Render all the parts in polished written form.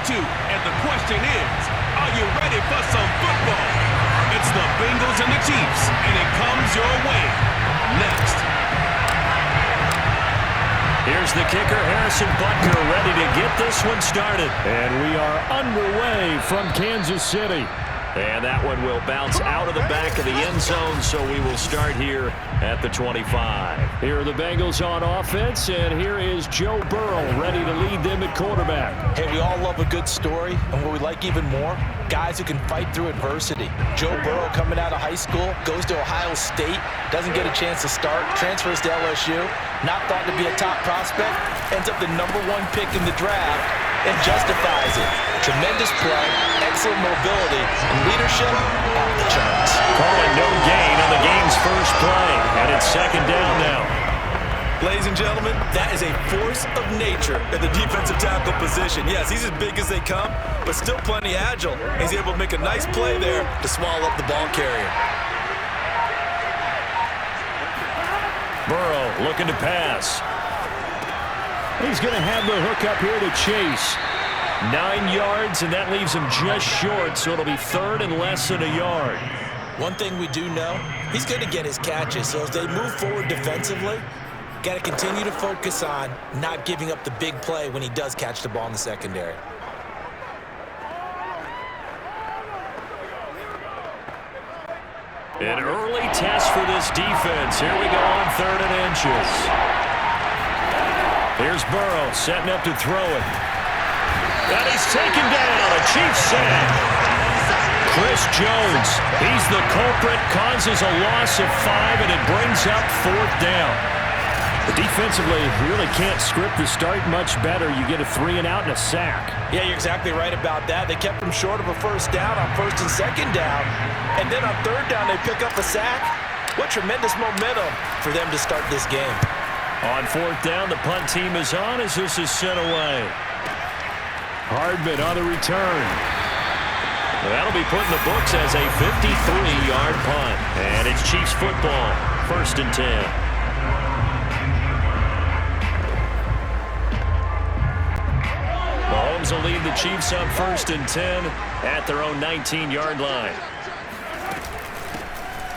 2, and the question is, are you ready for some football? It's the Bengals and the Chiefs, and it comes your way next. Here's the kicker, Harrison Butker, ready to get this one started. And we are underway from Kansas City. And that one will bounce out of the back of the end zone, so we will start here at the 25. Here are the Bengals on offense, and here is Joe Burrow ready to lead them at quarterback. Hey, we all love a good story, and what we like even more, guys who can fight through adversity. Joe Burrow coming out of high school, goes to Ohio State, doesn't get a chance to start, transfers to LSU, not thought to be a top prospect, ends up the #1 pick in the draft, and justifies it. Tremendous play, excellent mobility, and leadership off the charts. Call it no gain on the game's first play, and it's second down now. Ladies and gentlemen, that is a force of nature at the defensive tackle position. Yes, he's as big as they come, but still plenty agile. He's able to make a nice play there to swallow up the ball carrier. Burrow looking to pass. He's going to have the hook up here to Chase. 9 yards, and that leaves him just short, so it'll be third and less than a yard. One thing we do know, he's going to get his catches, so as they move forward defensively, got to continue to focus on not giving up the big play when he does catch the ball in the secondary. An early test for this defense. Here we go on 3rd and inches. Here's Burrow setting up to throw it. And he's taken down. A Chiefs sack. Chris Jones, he's the culprit, causes a loss of 5, and it brings up 4th down. Defensively, you really can't script the start much better. You get a 3 and out and a sack. Yeah, you're exactly right about that. They kept him short of a first down on 1st and 2nd down. And then on 3rd down, they pick up a sack. What tremendous momentum for them to start this game. On 4th down, the punt team is on as this is sent away. Hardman on the return. That'll be put in the books as a 53-yard punt. And it's Chiefs football, 1st and 10. Mahomes will lead the Chiefs up 1st and 10 at their own 19-yard line.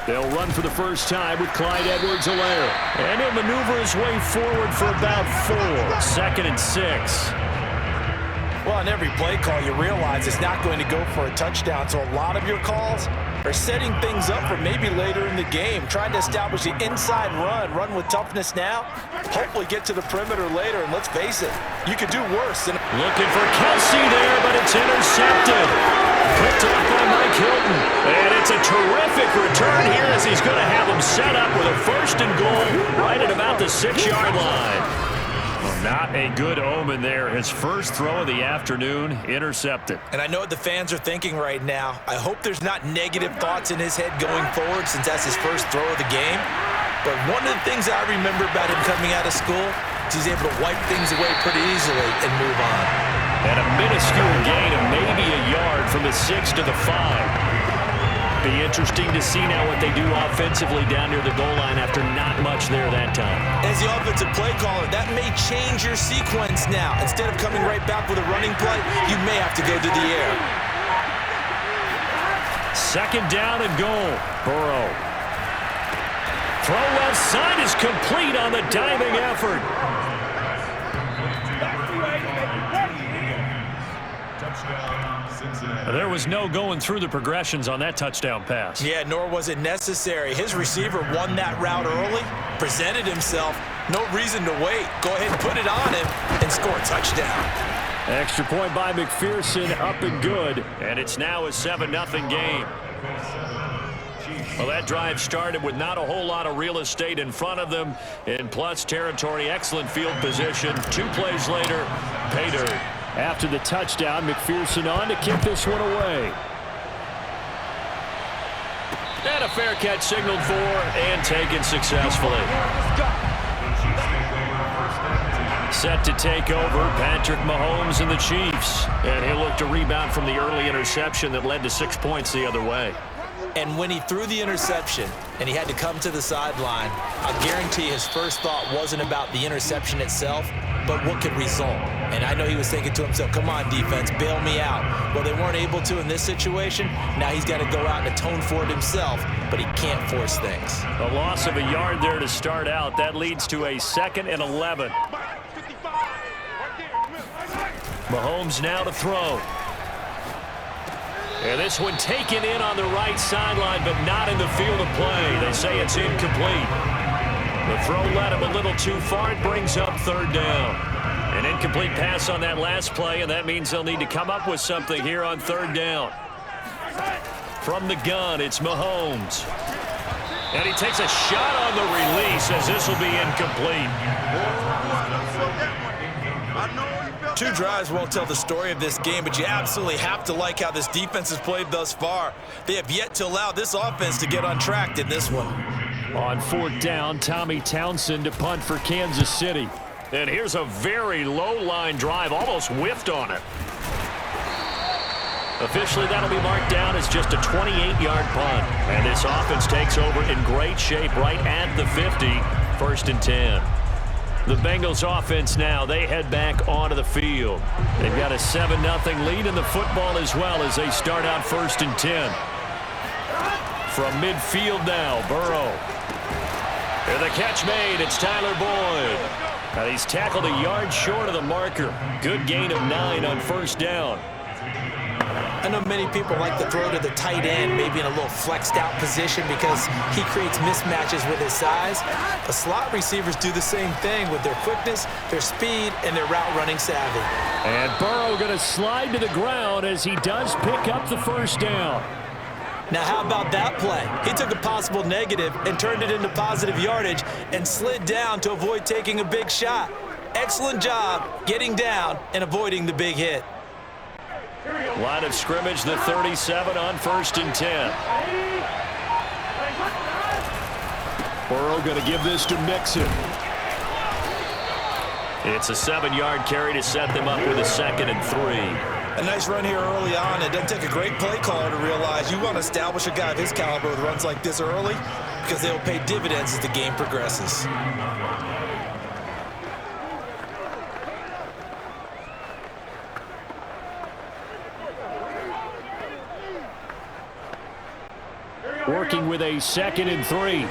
They'll run for the first time with Clyde Edwards-Helaire. And he'll maneuver his way forward for about 4. 2nd and 6. Well, on every play call, you realize it's not going to go for a touchdown. So a lot of your calls are setting things up for maybe later in the game, trying to establish the inside run with toughness now, hopefully get to the perimeter later. And let's face it, you could do worse. Looking for Kelsey there, but it's intercepted. Picked up by Mike Hilton. And it's a terrific return here as he's going to have him set up with a 1st and goal right at about the 6-yard line. Not a good omen there. His first throw of the afternoon intercepted. And I know what the fans are thinking right now. I hope there's not negative thoughts in his head going forward since that's his first throw of the game. But one of the things I remember about him coming out of school is he's able to wipe things away pretty easily and move on. And a minuscule gain of maybe a yard from the 6 to the 5. Be interesting to see now what they do offensively down near the goal line after not much there that time. As the offensive play caller, that may change your sequence now. Instead of coming right back with a running play, you may have to go to the air. 2nd down and goal. Burrow. Throw left side is complete on the diving effort. There was no going through the progressions on that touchdown pass. Yeah, nor was it necessary. His receiver won that route early, presented himself. No reason to wait. Go ahead and put it on him and score a touchdown. Extra point by McPherson, up and good. And it's now a 7-0 game. Well, that drive started with not a whole lot of real estate in front of them. In plus territory, excellent field position. 2 plays later, pay dirt. After the touchdown, McPherson on to kick this one away. And a fair catch signaled for and taken successfully. Set to take over, Patrick Mahomes and the Chiefs. And he'll look to rebound from the early interception that led to 6 points the other way. And when he threw the interception and he had to come to the sideline, I guarantee his first thought wasn't about the interception itself. but what could result? And I know he was thinking to himself, come on, defense, bail me out. Well, they weren't able to in this situation. Now he's got to go out and atone for it himself, but he can't force things. A loss of a yard there to start out. That leads to a 2nd and 11. Mahomes now to throw. And this one taken in on the right sideline, but not in the field of play. They say it's incomplete. The throw led him a little too far. It brings up 3rd down. An incomplete pass on that last play, and that means they'll need to come up with something here on 3rd down. From the gun, it's Mahomes. And he takes a shot on the release as this will be incomplete. 2 drives won't tell the story of this game, but you absolutely have to like how this defense has played thus far. They have yet to allow this offense to get on track in this one. On 4th down, Tommy Townsend to punt for Kansas City. And here's a very low-line drive, almost whiffed on it. Officially, that'll be marked down as just a 28-yard punt. And this offense takes over in great shape right at the 50, 1st and 10. The Bengals offense now, they head back onto the field. They've got a 7-0 lead in the football as well as they start out 1st and 10. From midfield now, Burrow. And the catch made, it's Tyler Boyd. And he's tackled a yard short of the marker. Good gain of 9 on 1st down. I know many people like to throw to the tight end, maybe in a little flexed out position because he creates mismatches with his size. But slot receivers do the same thing with their quickness, their speed, and their route running savvy. And Burrow going to slide to the ground as he does pick up the 1st down. Now, how about that play? He took a possible negative and turned it into positive yardage and slid down to avoid taking a big shot. Excellent job getting down and avoiding the big hit. Line of scrimmage, the 37 on 1st and 10. Burrow going to give this to Mixon. It's a 7-yard carry to set them up with a 2nd and 3. A nice run here early on. It doesn't take a great play caller to realize you want to establish a guy of his caliber with runs like this early because they will pay dividends as the game progresses. Working with a 2nd and 3.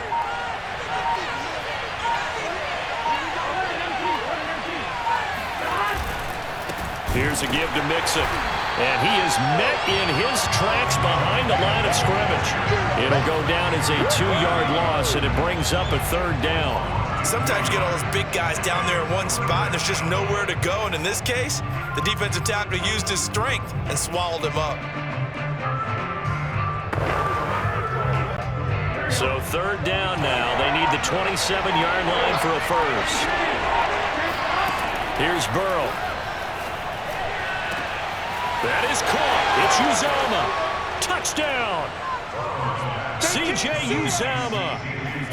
Here's a give to Mixon. And he is met in his tracks behind the line of scrimmage. It'll go down as a 2-yard loss, and it brings up a 3rd down. Sometimes you get all those big guys down there in one spot, and there's just nowhere to go. And in this case, the defensive tackle used his strength and swallowed him up. So 3rd down now. They need the 27-yard line for a 1st. Here's Burrow. That is caught. It's Uzomah. Touchdown. C.J. Uzomah.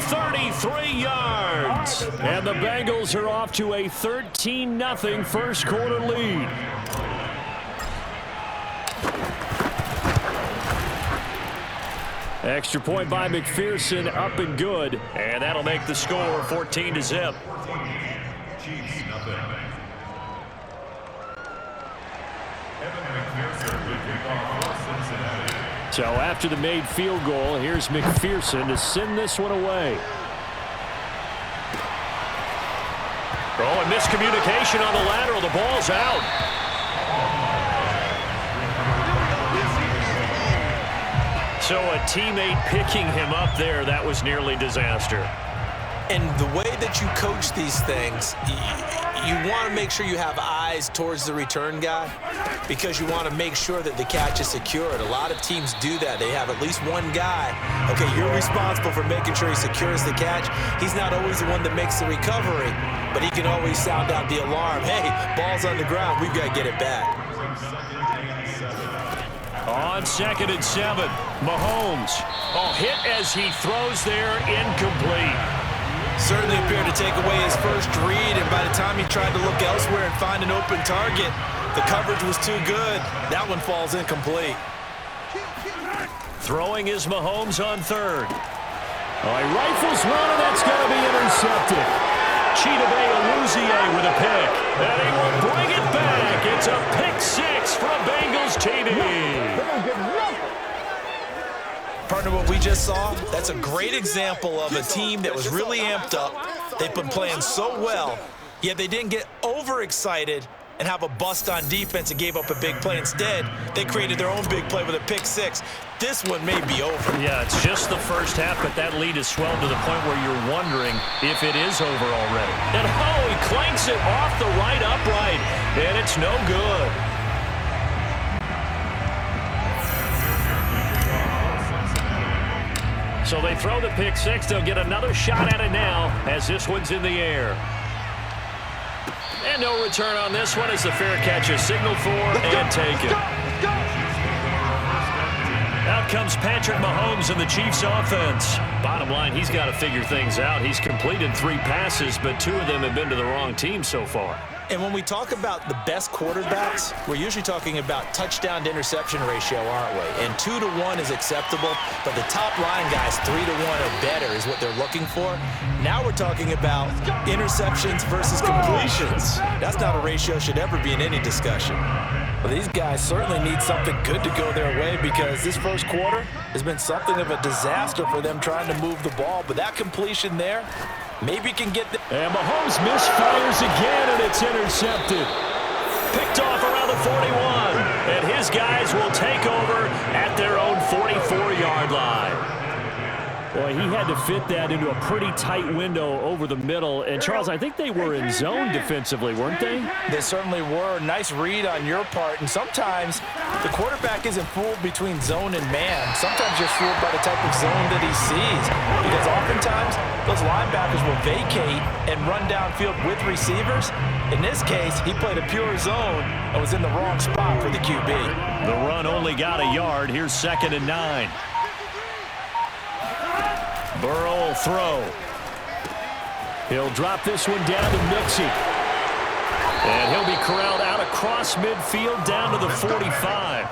33 yards. And the Bengals are off to a 13-0 first quarter lead. Extra point by McPherson, up and good. And that'll make the score 14-0. So after the made field goal, here's McPherson to send this one away. Oh, and miscommunication on the lateral. The ball's out. So a teammate picking him up there, that was nearly disaster. And the way that you coach these things, you want to make sure you have eyes towards the return guy because you want to make sure that the catch is secured. A lot of teams do that. They have at least one guy. Okay, you're responsible for making sure he secures the catch. He's not always the one that makes the recovery, but he can always sound out the alarm. Hey, ball's on the ground. We've got to get it back. On 2nd and 7, Mahomes. Oh, hit as he throws there, incomplete. Certainly appeared to take away his first read, and by the time he tried to look elsewhere and find an open target, the coverage was too good. That one falls incomplete. Throwing is Mahomes on 3rd. Oh, he rifles one, and that's going to be intercepted. Chidobe with a pick. And he will bring it back. It's a pick six from Bengals TD. Partner, what we just saw, that's a great example of a team that was really amped up. They've been playing so well, yet they didn't get overexcited and have a bust on defense and gave up a big play. Instead, they created their own big play with a pick six. This one may be over. Yeah, it's just the first half, but that lead has swelled to the point where you're wondering if it is over already. And oh, he clanks it off the right upright, and it's no good. So they throw the pick six. They'll get another shot at it now as this one's in the air. And no return on this one as the fair catch is signaled for and taken. Out comes Patrick Mahomes and the Chiefs offense. Bottom line, he's got to figure things out. He's completed 3 passes, but 2 of them have been to the wrong team so far. And when we talk about the best quarterbacks, we're usually talking about touchdown to interception ratio, aren't we? And 2 to 1 is acceptable, but the top line guys, 3 to 1 or better is what they're looking for. Now we're talking about interceptions versus completions. That's not a ratio should ever be in any discussion. Well, these guys certainly need something good to go their way because this first quarter has been something of a disaster for them trying to move the ball. But that completion there, maybe can get the... And Mahomes misfires again, and it's intercepted. Picked off around the 41. And his guys will take over at their own 44-yard line. Boy, he had to fit that into a pretty tight window over the middle. And, Charles, I think they were in zone defensively, weren't they? They certainly were. Nice read on your part. And sometimes the quarterback isn't fooled between zone and man. Sometimes you're fooled by the type of zone that he sees. Because oftentimes, those linebackers will vacate and run downfield with receivers. In this case, he played a pure zone and was in the wrong spot for the QB. The run only got a yard. Here's 2nd and 9. Burrow will throw. He'll drop this one down to Mixie. And he'll be corralled out across midfield down to the 45.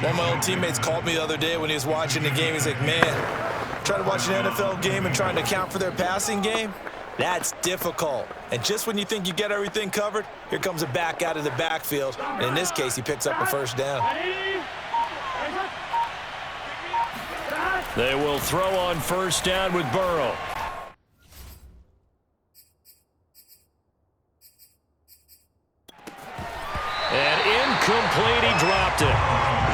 One of my old teammates called me the other day when he was watching the game. He's like, man, trying to watch an NFL game and trying to account for their passing game, that's difficult. And just when you think you get everything covered, here comes a back out of the backfield. And in this case, he picks up a first down. They will throw on first down with Burrow. And incomplete, he dropped it.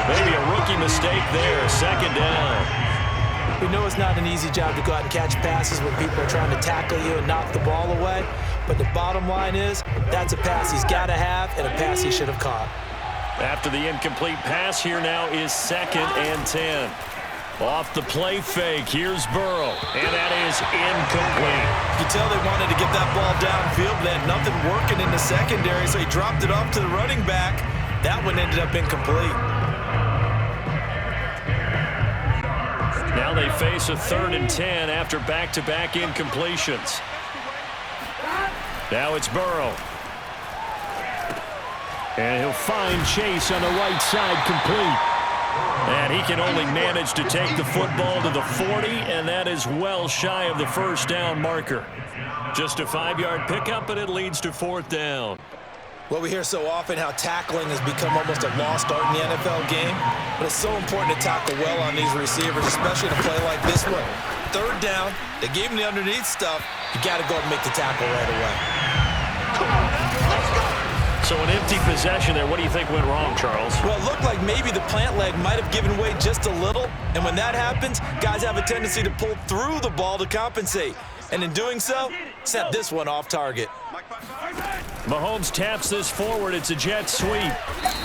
Maybe a rookie mistake there, 2nd down. We know it's not an easy job to go out and catch passes when people are trying to tackle you and knock the ball away. But the bottom line is, that's a pass he's got to have and a pass he should have caught. After the incomplete pass, here now is 2nd and 10. Off the play fake, here's Burrow, and that is incomplete. You can tell they wanted to get that ball downfield, but they had nothing working in the secondary, so he dropped it off to the running back. That one ended up incomplete. Now they face a 3rd and 10 after back-to-back incompletions. Now it's Burrow. And he'll find Chase on the right side, complete. And he can only manage to take the football to the 40, and that is well shy of the first down marker. Just a 5-yard pickup, and it leads to 4th down. Well, we hear so often how tackling has become almost a lost art in the NFL game, but it's so important to tackle well on these receivers, especially in a play like this one. 3rd down, they gave him the underneath stuff. You got to go and make the tackle right away. So an empty possession there. What do you think went wrong, Charles? Well, it looked like maybe the plant leg might have given way just a little. And when that happens, guys have a tendency to pull through the ball to compensate. And in doing so, set this one off target. Mahomes taps this forward. It's a jet sweep.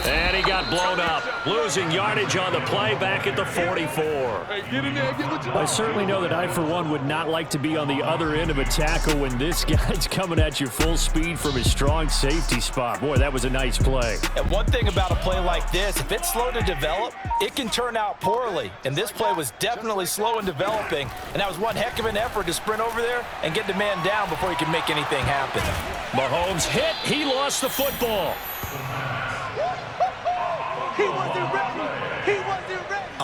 And he got blown up. Losing yardage on the play back at the 44. I certainly know that I, for one, would not like to be on the other end of a tackle when this guy's coming at you full speed from his strong safety spot. Boy, that was a nice play. And one thing about a play like this, if it's slow to develop, it can turn out poorly. And this play was definitely slow in developing. And that was one heck of an effort to sprint over there and get the man down before he can make anything happen. Mahomes hit. He lost the football.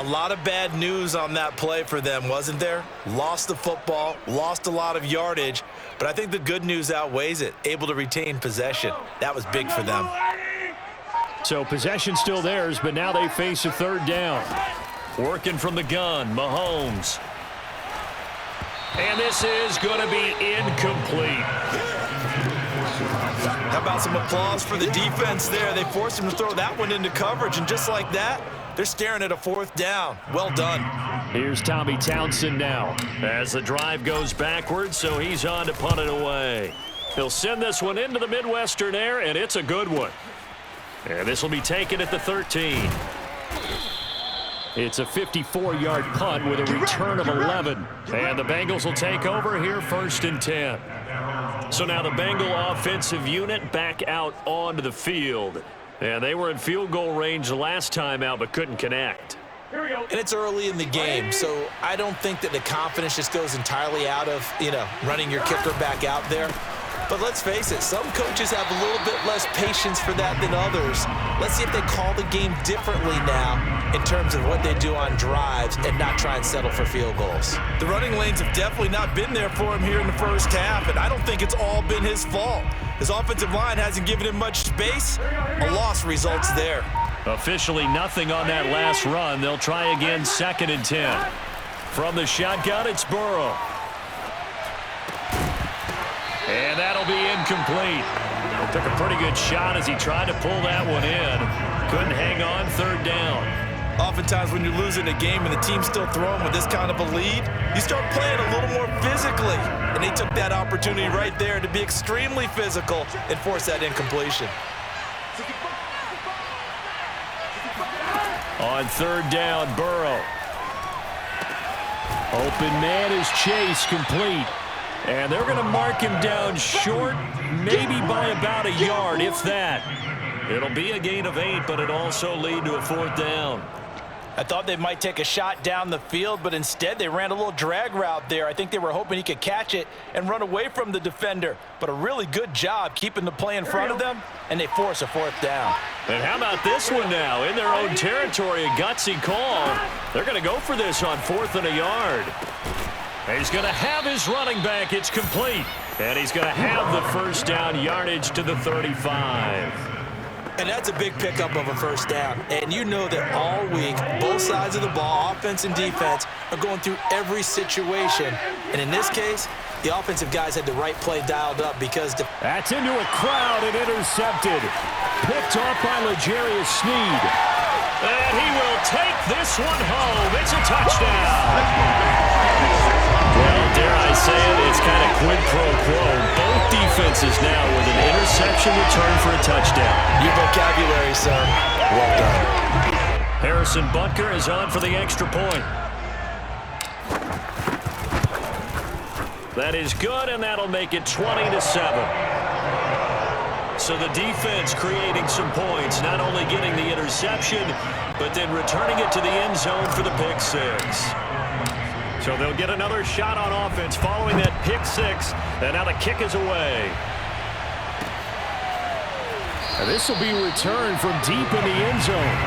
A lot of bad news on that play for them, wasn't there? Lost the football, lost a lot of yardage, but I think the good news outweighs it. Able to retain possession. That was big for them. So possession still theirs, but now they face a third down. Working from the gun, Mahomes. And this is going to be incomplete. How about some applause for the defense there? They forced him to throw that one into coverage, and just like that, they're staring at a fourth down. Well done. Here's Tommy Townsend now as the drive goes backwards, so he's on to punt it away. He'll send this one into the Midwestern air, and it's a good one. And this will be taken at the 13. It's a 54-yard punt with a return of 11. And the Bengals will take over here 1st and 10. So now the Bengal offensive unit back out onto the field. And they were in field goal range last time out but couldn't connect. And it's early in the game, so I don't think that the confidence just goes entirely out of, running your kicker back out there. But let's face it, some coaches have a little bit less patience for that than others. Let's see if they call the game differently now in terms of what they do on drives and not try and settle for field goals. The running lanes have definitely not been there for him here in the first half, and I don't think it's all been his fault. His offensive line hasn't given him much space. A loss results there. Officially nothing on that last run. They'll try again 2nd and 10. From the shotgun, it's Burrow. And that'll be incomplete. Took a pretty good shot as he tried to pull that one in. Couldn't hang on, 3rd down. Oftentimes when you're losing a game and the team's still throwing with this kind of a lead, you start playing a little more physically. And they took that opportunity right there to be extremely physical and force that incompletion. On 3rd down, Burrow. Open man is Chase, complete. And they're going to mark him down short, maybe by about a yard, if that. It'll be a gain of 8, but it'll also lead to a 4th down. I thought they might take a shot down the field, but instead they ran a little drag route there. I think they were hoping he could catch it and run away from the defender. But a really good job keeping the play in front of them, and they force a 4th down. And how about this one now? In their own territory, a gutsy call. They're going to go for this on 4th and a yard. He's going to have his running back. It's complete. And he's going to have the 1st down yardage to the 35. And that's a big pickup of a 1st down. And you know that all week, both sides of the ball, offense and defense, are going through every situation. And in this case, the offensive guys had the right play dialed up because... That's into a crowd and intercepted. Picked off by L'Jarius Sneed. And he will take this one home. It's a touchdown. Well, dare I say it, it's kind of quid pro quo. Both defenses now with an interception return for a touchdown. Your vocabulary, sir. Well done. Harrison Butker is on for the extra point. That is good, and that'll make it 20-7. So the defense creating some points, not only getting the interception, but then returning it to the end zone for the pick 6. So they'll get another shot on offense following that pick 6, and now the kick is away. And this will be returned from deep in the end zone.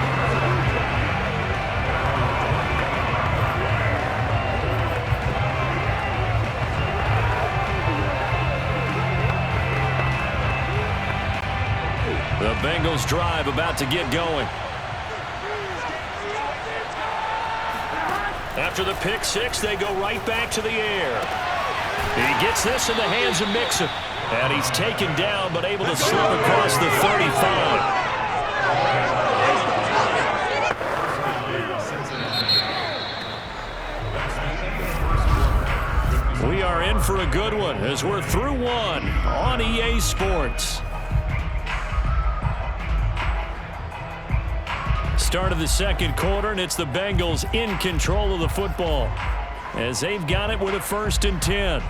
The Bengals drive about to get going. After the pick 6, they go right back to the air. He gets this in the hands of Mixon. And he's taken down, but able to slip across the 35. We are in for a good one as we're through one on EA Sports. Start of the 2nd quarter, and it's the Bengals in control of the football as they've got it with a 1st and 10.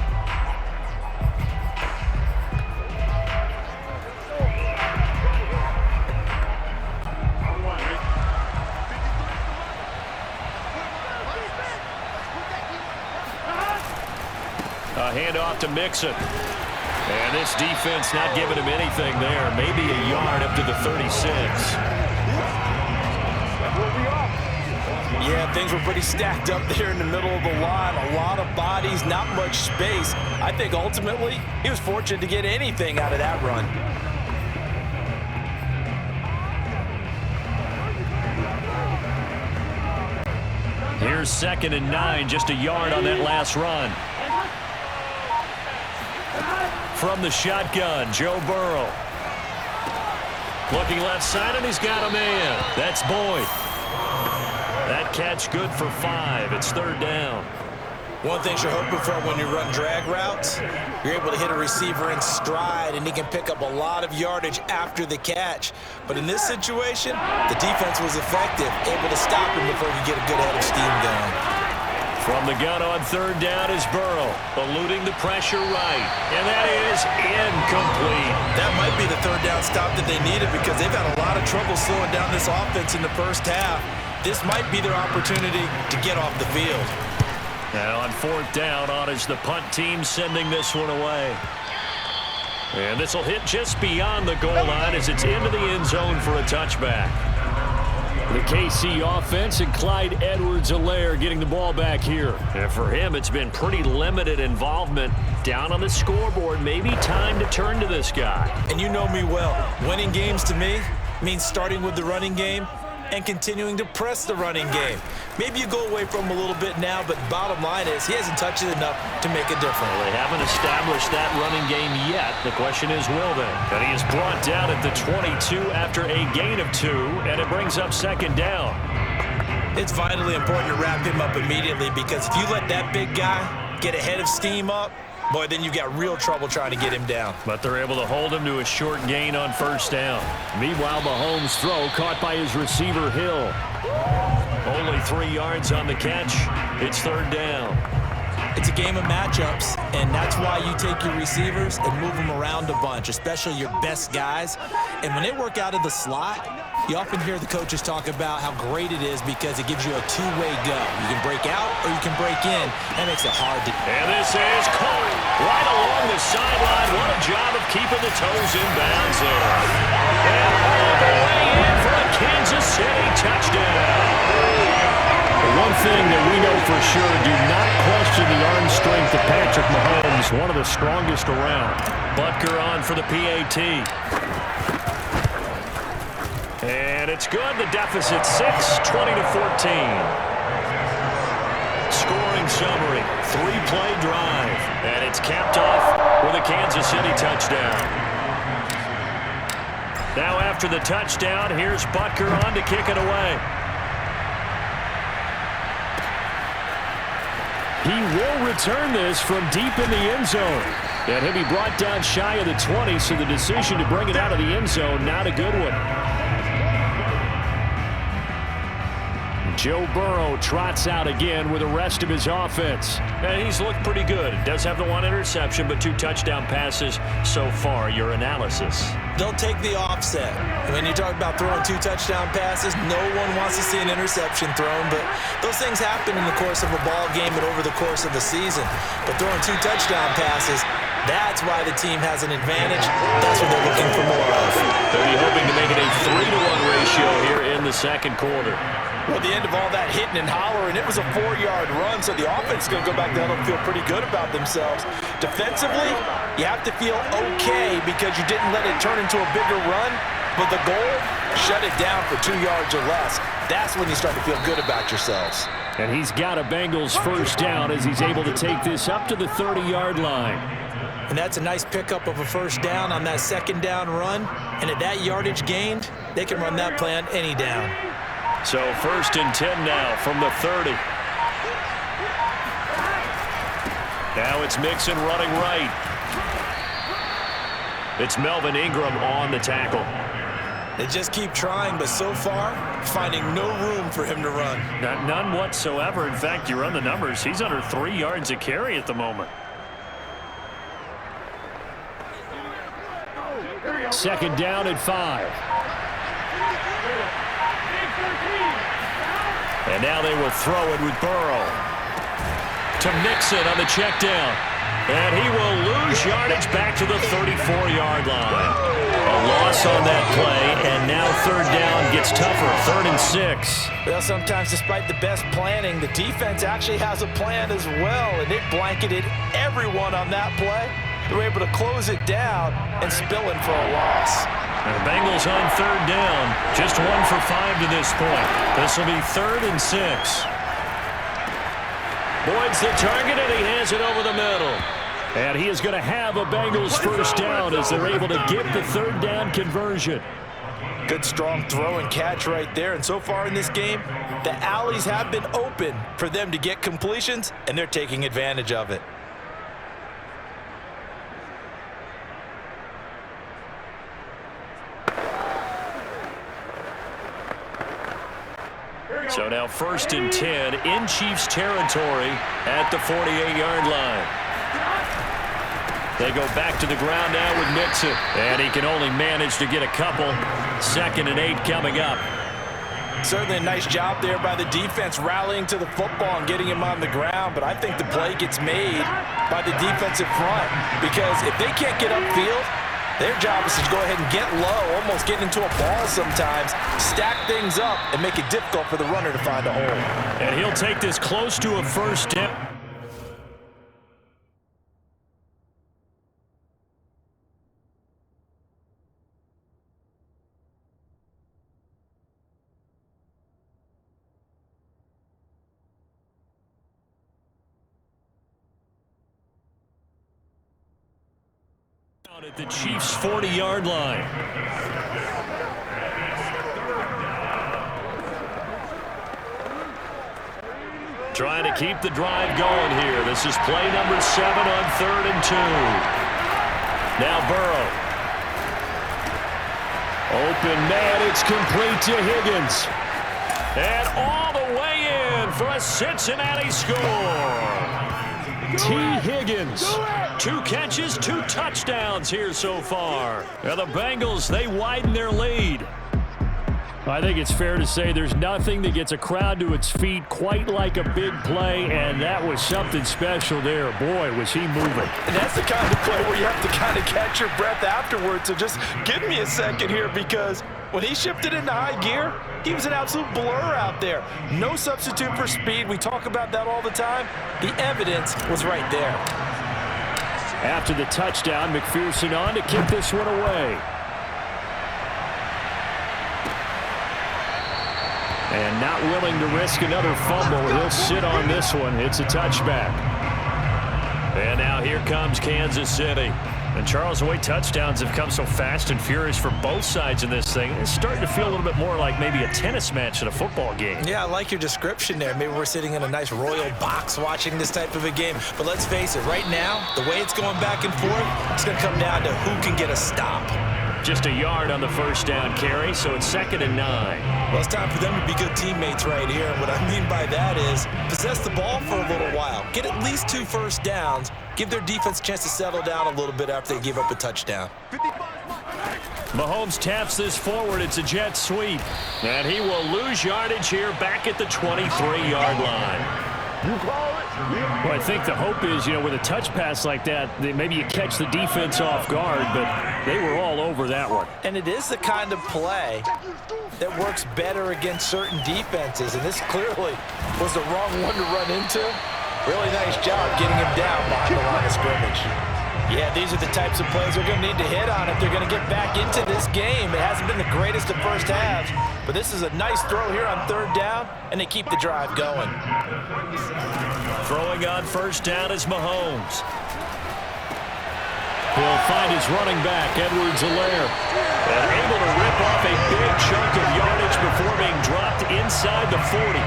A handoff to Mixon. And this defense not giving him anything there. Maybe a yard up to the 36. Yeah, things were pretty stacked up there in the middle of the line. A lot of bodies, not much space. I think ultimately he was fortunate to get anything out of that run. Here's 2nd and 9, just a yard on that last run. From the shotgun, Joe Burrow. Looking left side, and he's got a man. That's Boyd. That catch good for 5. It's 3rd down. One thing you're hoping for when you run drag routes, you're able to hit a receiver in stride, and he can pick up a lot of yardage after the catch. But in this situation, the defense was effective, able to stop him before he could get a good head of steam going. From the gun on 3rd down is Burrow, eluding the pressure right. And that is incomplete. That might be the 3rd down stop that they needed because they've had a lot of trouble slowing down this offense in the first half. This might be their opportunity to get off the field. Now on 4th down, on is the punt team sending this one away. And this will hit just beyond the goal line as it's into the end zone for a touchback. The KC offense and Clyde Edwards-Helaire getting the ball back here. And for him, it's been pretty limited involvement down on the scoreboard. Maybe time to turn to this guy. And you know me well. Winning games to me means starting with the running game and continuing to press the running game. Maybe you go away from him a little bit now, but bottom line is he hasn't touched it enough to make a difference. Well, they haven't established that running game yet. The question is, will they? And he is brought down at the 22 after a gain of 2, and it brings up 2nd down. It's vitally important to wrap him up immediately because if you let that big guy get a head of steam up, boy, then you've got real trouble trying to get him down. But they're able to hold him to a short gain on 1st down. Meanwhile, Mahomes' throw caught by his receiver, Hill. Only 3 yards on the catch. It's 3rd down. It's a game of matchups, and that's why you take your receivers and move them around a bunch, especially your best guys. And when they work out of the slot, you often hear the coaches talk about how great it is because it gives you a two-way go. You can break out or you can break in. That makes it hard to... And this is caught right along the sideline. What a job of keeping the toes in bounds there. And all the way in for a Kansas City touchdown. One thing that we know for sure, do not question the arm strength of Patrick Mahomes, one of the strongest around. Butker on for the PAT. And it's good. The deficit 6, 20-14. Scoring summary, 3-play drive. And it's capped off with a Kansas City touchdown. Now after the touchdown, here's Butker on to kick it away. He will return this from deep in the end zone. And he'll be brought down shy of the 20, so the decision to bring it out of the end zone, not a good one. Joe Burrow trots out again with the rest of his offense. And he's looked pretty good. Does have the 1 interception, but 2 touchdown passes so far. Your analysis? They'll take the offset. When you talk about throwing 2 touchdown passes, no one wants to see an interception thrown, but those things happen in the course of a ball game and over the course of a season. But throwing 2 touchdown passes, that's why the team has an advantage. That's what they're looking for more of. They'll be hoping to make it a 3-to-1 ratio here in the 2nd quarter. Well, at the end of all that hitting and hollering, it was a 4-yard run, so the offense is going to go back down and feel pretty good about themselves. Defensively, you have to feel okay because you didn't let it turn into a bigger run, but the goal, shut it down for 2 yards or less. That's when you start to feel good about yourselves. And he's got a Bengals 1st down as he's able to take this up to the 30-yard line. And that's a nice pickup of a 1st down on that 2nd down run. And at that yardage gained, they can run that play on any down. So 1st and 10 now from the 30. Now it's Mixon running right. It's Melvin Ingram on the tackle. They just keep trying, but so far, finding no room for him to run. None whatsoever. In fact, you run the numbers. He's under 3 yards a carry at the moment. 2nd down and 5. And now they will throw it with Burrow. To Mixon on the check down. And he will lose lose yardage back to the 34-yard line. A loss on that play, and now third down gets tougher, 3rd and 6. Well, sometimes despite the best planning, the defense actually has a plan as well, and it blanketed everyone on that play. They were able to close it down and spill in for a loss. And the Bengals on third down, just 1 for 5 to this point. This will be 3rd and 6. Boyd's the target, and he has it over the middle. And he is going to have a Bengals first down as they're able to get the third down conversion. Good strong throw and catch right there. And so far in this game, the alleys have been open for them to get completions, and they're taking advantage of it. So now 1st and 10 in Chiefs territory at the 48-yard line. They go back to the ground now with Mixon. And he can only manage to get a couple. 2nd and 8 coming up. Certainly a nice job there by the defense rallying to the football and getting him on the ground. But I think the play gets made by the defensive front. Because if they can't get upfield, their job is to go ahead and get low, almost get into a ball sometimes, stack things up, and make it difficult for the runner to find a hole. And he'll take this close to a first down. At the Chiefs' 40-yard line. Trying to keep the drive going here. This is play number 7 on 3rd and 2. Now Burrow. Open man, it's complete to Higgins. And all the way in for a Cincinnati score. T. Higgins. 2 catches, 2 touchdowns here so far. Now the Bengals, they widen their lead. I think it's fair to say there's nothing that gets a crowd to its feet quite like a big play, and that was something special there. Boy, was he moving. And that's the kind of play where you have to kind of catch your breath afterwards. So just give me a second here, because when he shifted into high gear, he was an absolute blur out there. No substitute for speed. We talk about that all the time. The evidence was right there. After the touchdown, McPherson on to kick this one away. And not willing to risk another fumble. He'll sit on this one. It's a touchback. And now here comes Kansas City. And Charles, the way touchdowns have come so fast and furious for both sides in this thing, it's starting to feel a little bit more like maybe a tennis match in a football game. Yeah, I like your description there. Maybe we're sitting in a nice royal box watching this type of a game. But let's face it, right now, the way it's going back and forth, it's going to come down to who can get a stop. Just a yard on the first down carry, so it's 2nd and 9. Well, it's time for them to be good teammates right here. And what I mean by that is possess the ball for a little while. Get at least 2 first downs. Give their defense a chance to settle down a little bit after they give up a touchdown. Mahomes taps this forward. It's a jet sweep. And he will lose yardage here back at the 23-yard line. Well, I think the hope is, with a touch pass like that, maybe you catch the defense off guard, but they were all over that one. And it is the kind of play that works better against certain defenses, and this clearly was the wrong one to run into. Really nice job getting him down behind the line of scrimmage. Yeah, these are the types of plays they're going to need to hit on if they're going to get back into this game. It hasn't been the greatest of first halves, but this is a nice throw here on 3rd down, and they keep the drive going. Throwing on first down is Mahomes. He'll find his running back, Edwards-Helaire. And able to rip off a big chunk of yardage before being dropped inside the 40.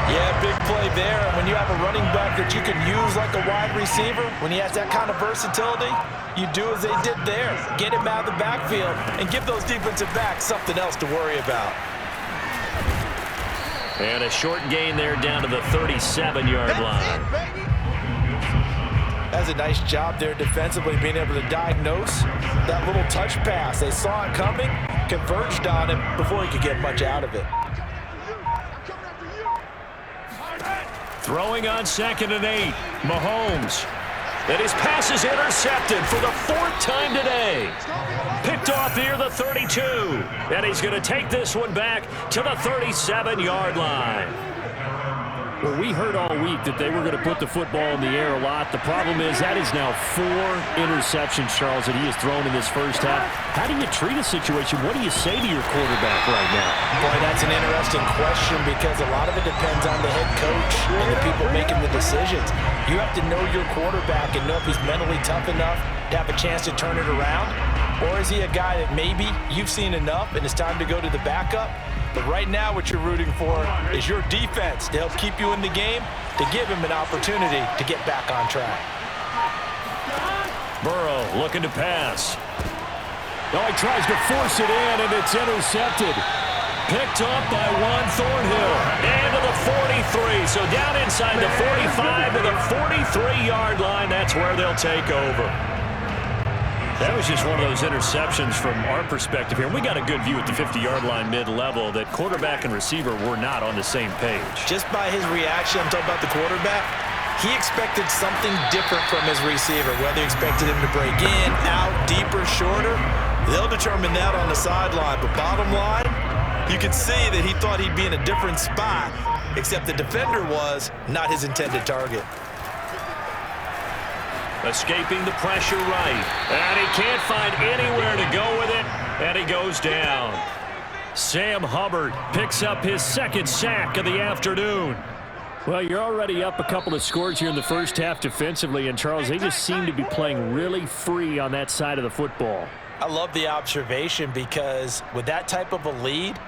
Yeah, big play there. And when you have a running back that you can use like a wide receiver, when he has that kind of versatility, you do as they did there. Get him out of the backfield and give those defensive backs something else to worry about. And a short gain there down to the 37-yard line. That's a nice job there defensively, being able to diagnose that little touch pass. They saw it coming, converged on him before he could get much out of it. Throwing on 2nd and 8, Mahomes. And his pass is intercepted for the 4th time today. Picked off near the 32. And he's going to take this one back to the 37-yard line. Well, we heard all week that they were going to put the football in the air a lot. The problem is that is now 4 interceptions, Charles, that he has thrown in this first half. How do you treat a situation? What do you say to your quarterback right now? Boy, that's an interesting question because a lot of it depends on the head coach and the people making the decisions. You have to know your quarterback and know if he's mentally tough enough to have a chance to turn it around. Or is he a guy that maybe you've seen enough and it's time to go to the backup? But right now what you're rooting for is your defense to help keep you in the game, to give him an opportunity to get back on track. Burrow looking to pass. Oh, he tries to force it in, and it's intercepted. Picked up by Juan Thornhill. And to the 43. So down inside the 45 to the 43-yard line. That's where they'll take over. That was just one of those interceptions from our perspective here. We got a good view at the 50-yard line mid-level that quarterback and receiver were not on the same page. Just by his reaction, I'm talking about the quarterback, he expected something different from his receiver, whether he expected him to break in, out, deeper, shorter. They'll determine that on the sideline. But bottom line, you can see that he thought he'd be in a different spot, except the defender was not his intended target. Escaping the pressure right. And he can't find anywhere to go with it. And he goes down. Sam Hubbard picks up his 2nd sack of the afternoon. Well, you're already up a couple of scores here in the first half defensively. And, Charles, they just seem to be playing really free on that side of the football. I love the observation because with that type of a lead,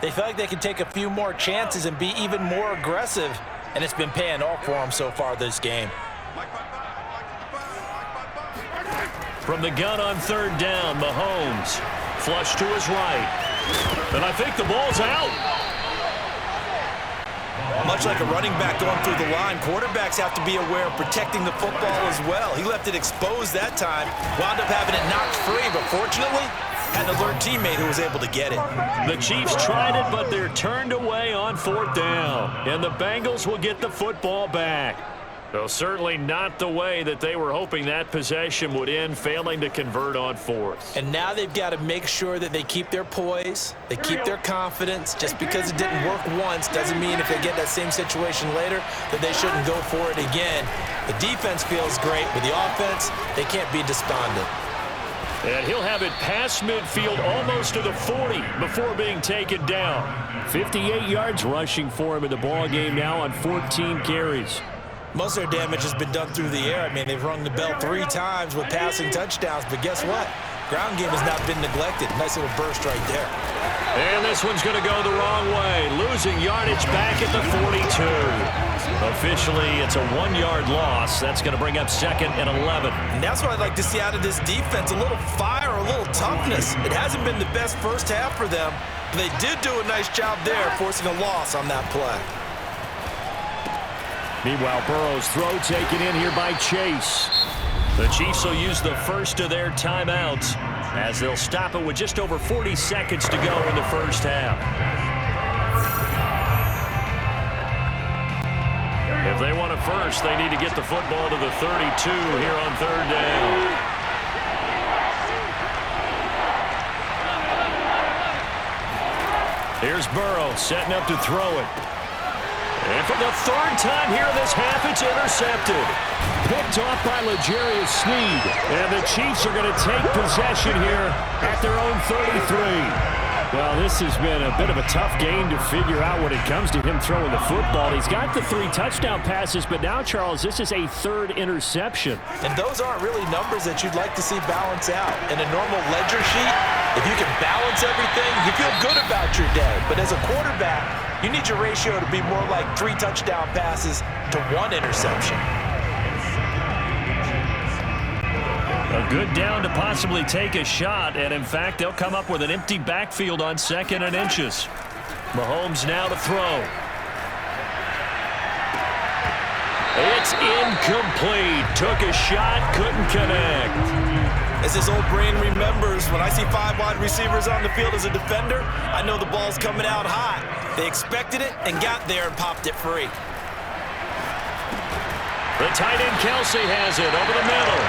they feel like they can take a few more chances and be even more aggressive. And it's been paying off for them so far this game. From the gun on 3rd down, Mahomes. Flush to his right. And I think the ball's out. Much like a running back going through the line, quarterbacks have to be aware of protecting the football as well. He left it exposed that time, wound up having it knocked free, but fortunately, had an alert teammate who was able to get it. The Chiefs tried it, but they're turned away on 4th down. And the Bengals will get the football back. So certainly not the way that they were hoping that possession would end, failing to convert on 4th. And now they've got to make sure that they keep their poise, they keep their confidence. Just because it didn't work once doesn't mean if they get that same situation later that they shouldn't go for it again. The defense feels great, but the offense, they can't be despondent. And he'll have it past midfield almost to the 40 before being taken down. 58 yards rushing for him in the ball game now on 14 carries. Most of their damage has been done through the air. I mean, they've rung the bell 3 times with passing touchdowns, but guess what? Ground game has not been neglected. Nice little burst right there. And this one's going to go the wrong way. Losing yardage back at the 42. Officially, it's a 1-yard loss. That's going to bring up 2nd and 11. And that's what I'd like to see out of this defense, a little fire, a little toughness. It hasn't been the best first half for them, but they did do a nice job there, forcing a loss on that play. Meanwhile, Burrow's throw taken in here by Chase. The Chiefs will use the first of their timeouts as they'll stop it with just over 40 seconds to go in the first half. If they want it first, they need to get the football to the 32 here on 3rd down. Here's Burrow setting up to throw it. And for the 3rd time here in this half, it's intercepted. Picked off by L'Jarius Sneed. And the Chiefs are going to take possession here at their own 33. Well, this has been a bit of a tough game to figure out when it comes to him throwing the football. He's got the 3 touchdown passes, but now, Charles, this is a 3rd interception. And those aren't really numbers that you'd like to see balance out. In a normal ledger sheet, if you can balance everything, you feel good about your day. But as a quarterback, you need your ratio to be more like 3 touchdown passes to 1 interception. A good down to possibly take a shot, and in fact, they'll come up with an empty backfield on 2nd and inches. Mahomes now to throw. It's incomplete. Took a shot, couldn't connect. As his old brain remembers, when I see 5 wide receivers on the field as a defender, I know the ball's coming out hot. They expected it and got there and popped it free. The tight end Kelsey has it over the middle.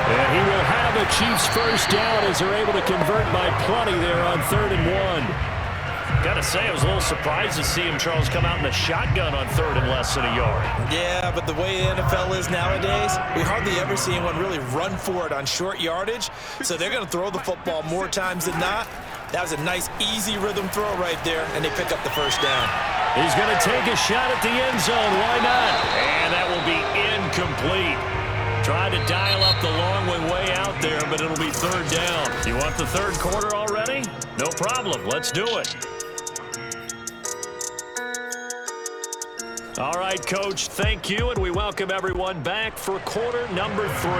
And he will have a Chiefs first down as they're able to convert by plenty there on 3rd and 1. Got to say, I was a little surprised to see him, Charles, come out in the shotgun on 3rd and less than a yard. Yeah, but the way the NFL is nowadays, we hardly ever see anyone really run for it on short yardage. So they're going to throw the football more times than not. That was a nice, easy rhythm throw right there, and they pick up the first down. He's going to take a shot at the end zone. Why not? And that will be incomplete. Tried to dial up the long one way out there, but it'll be 3rd down. You want the 3rd quarter already? No problem. Let's do it. All right, Coach, thank you, and we welcome everyone back for quarter number 3.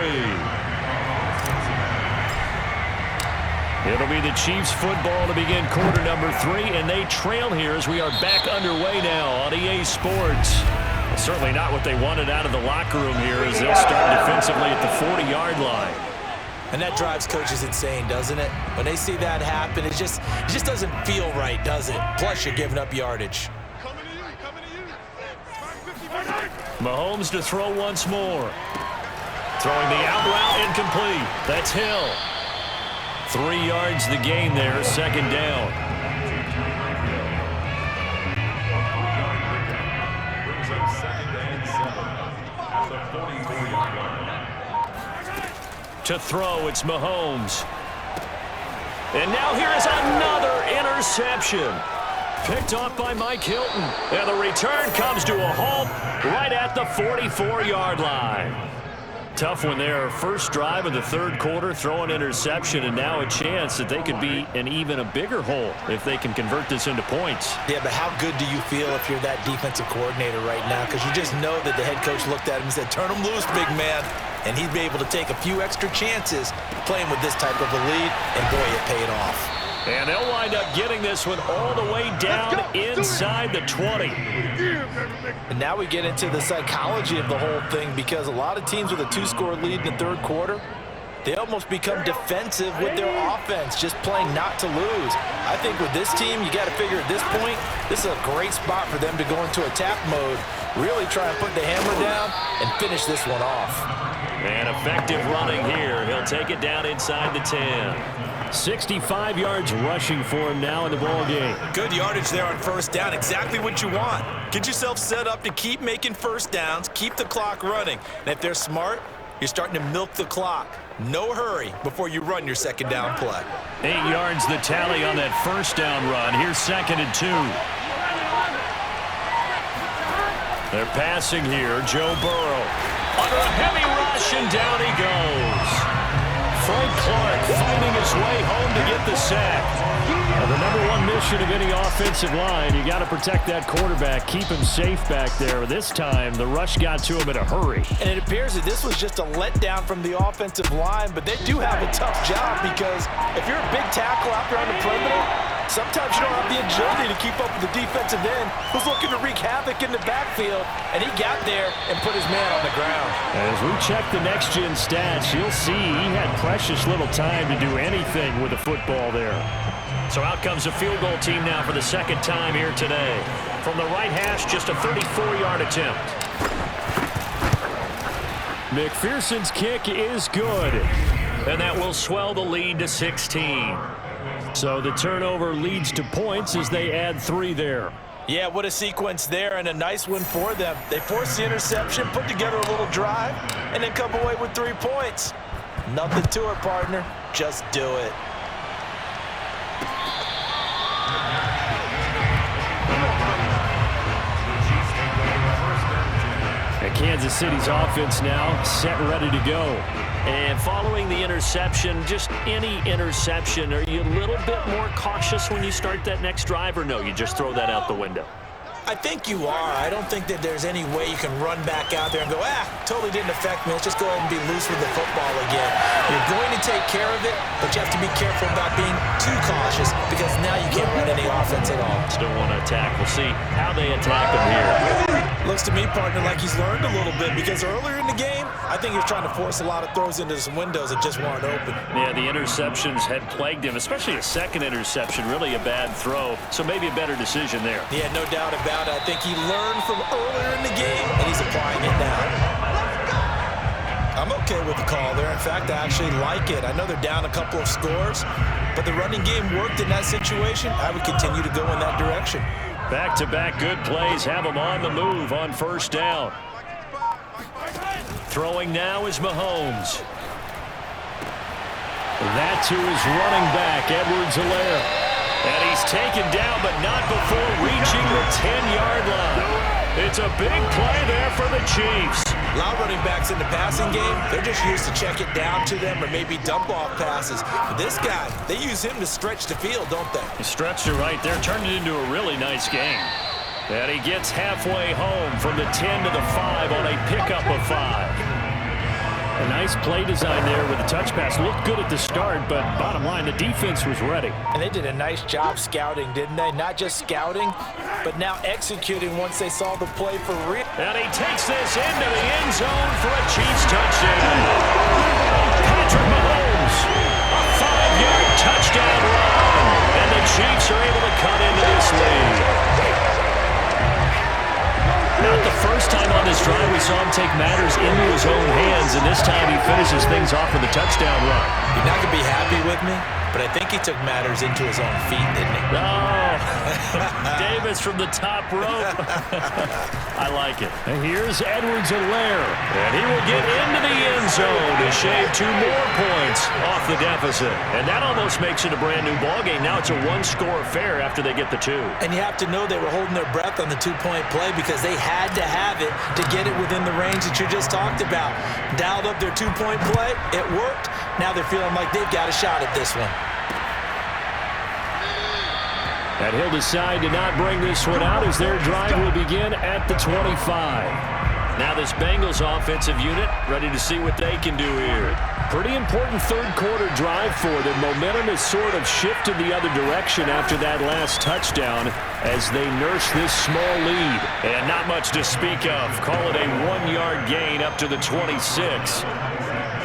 It'll be the Chiefs football to begin quarter number 3, and they trail here as we are back underway now on EA Sports. Well, certainly not what they wanted out of the locker room here as they'll start defensively at the 40-yard line. And that drives coaches insane, doesn't it? When they see that happen, it just doesn't feel right, does it? Plus, you're giving up yardage. Mahomes to throw once more. Throwing the out route incomplete. That's Hill. 3 yards the gain there, 2nd down. To throw, it's Mahomes. And now here is another interception. Picked off by Mike Hilton. And the return comes to a halt right at the 44-yard line. Tough one there. First drive of the 3rd quarter, throw an interception, and now a chance that they could be in even a bigger hole if they can convert this into points. Yeah, but how good do you feel if you're that defensive coordinator right now? Because you just know that the head coach looked at him and said, turn him loose, big man. And he'd be able to take a few extra chances playing with this type of a lead, and boy, it paid off. And they'll wind up getting this one all the way down inside the 20. And now we get into the psychology of the whole thing, because a lot of teams with a 2-score lead in the 3rd quarter, they almost become defensive with their offense, just playing not to lose. I think with this team, you got to figure at this point, this is a great spot for them to go into attack mode, really try and put the hammer down and finish this one off. And effective running here. He'll take it down inside the 10. 65 yards rushing for him now in the ball game. Good yardage there on 1st down. Exactly what you want. Get yourself set up to keep making 1st downs, keep the clock running. And if they're smart, you're starting to milk the clock. No hurry before you run your 2nd down play. 8 yards the tally on that 1st down run. Here's 2nd and 2. They're passing here. Joe Burrow under a heavy rush, and down he goes. Frank Clark finding his way home to get the sack. Now, the #1 mission of any offensive line, you got to protect that quarterback, keep him safe back there. This time, the rush got to him in a hurry. And it appears that this was just a letdown from the offensive line, but they do have a tough job, because if you're a big tackle out there on the perimeter, sometimes you don't have the agility to keep up with the defensive end who's looking to wreak havoc in the backfield, and he got there and put his man on the ground. As we check the next-gen stats, you'll see he had precious little time to do anything with the football there. So out comes a field goal team now for the 2nd time here today. From the right hash, just a 34-yard attempt. McPherson's kick is good, and that will swell the lead to 16. So the turnover leads to points as they add 3 there. Yeah, what a sequence there, and a nice one for them. They force the interception, put together a little drive, and then come away with 3 points. Nothing to it, partner. Just do it. And Kansas City's offense now set ready to go. And following the interception, just any interception, are you a little bit more cautious when you start that next drive, or no, you just throw that out the window? I think you are. I don't think that there's any way you can run back out there and go, totally didn't affect me. Let's just go ahead and be loose with the football again. You're going to take care of it, but you have to be careful about being too cautious, because now you can't run any offense at all. Still want to attack. We'll see how they attack them here. Looks to me, partner, like he's learned a little bit because earlier in the game, I think he was trying to force a lot of throws into some windows that just weren't open. Yeah, the interceptions had plagued him, especially a second interception, really a bad throw. So maybe a better decision there. Yeah, no doubt about it. I think he learned from earlier in the game, and he's applying it now. I'm okay with the call there. In fact, I actually like it. I know they're down a couple of scores, but the running game worked in that situation. I would continue to go in that direction. Back-to-back good plays have him on the move on first down. Throwing now is Mahomes. That to his running back, Edwards-Helaire. And he's taken down, but not before reaching the 10-yard line. It's a big play there for the Chiefs. A lot of running backs in the passing game, they're just used to check it down to them or maybe dump off passes. But this guy, they use him to stretch the field, don't they? He stretched it right there, turned it into a really nice game. And he gets halfway home from the 10 to the 5 on a pickup of 5. A nice play design there with the touch pass. Looked good at the start, but bottom line, the defense was ready. And they did a nice job scouting, didn't they? Not just scouting, but now executing once they saw the play for real. And he takes this into the end zone for a Chiefs touchdown. Patrick Mahomes, a 5-yard touchdown run. And the Chiefs are able to cut into this lead. Not the first time on this drive we saw him take matters into his own hands, and this time he finishes things off with a touchdown run. You're not going to be happy with me, but I think he took matters into his own feet, didn't he? Oh, Davis from the top rope. I like it. And here's Edwards-Helaire, and he will get into the end zone to shave 2 more points off the deficit. And that almost makes it a brand-new ballgame. Now it's a 1-score affair after they get the 2. And you have to know they were holding their breath on the 2-point play because they had to have it to get it within the range that you just talked about. Dialed up their 2-point play. It worked. Now they're feeling like they've got a shot at this one. And he'll decide to not bring this one out as their drive will begin at the 25. Now this Bengals offensive unit ready to see what they can do here. Pretty important third-quarter drive for them. Momentum has sort of shifted the other direction after that last touchdown as they nurse this small lead. And not much to speak of. Call it a 1-yard gain up to the 26.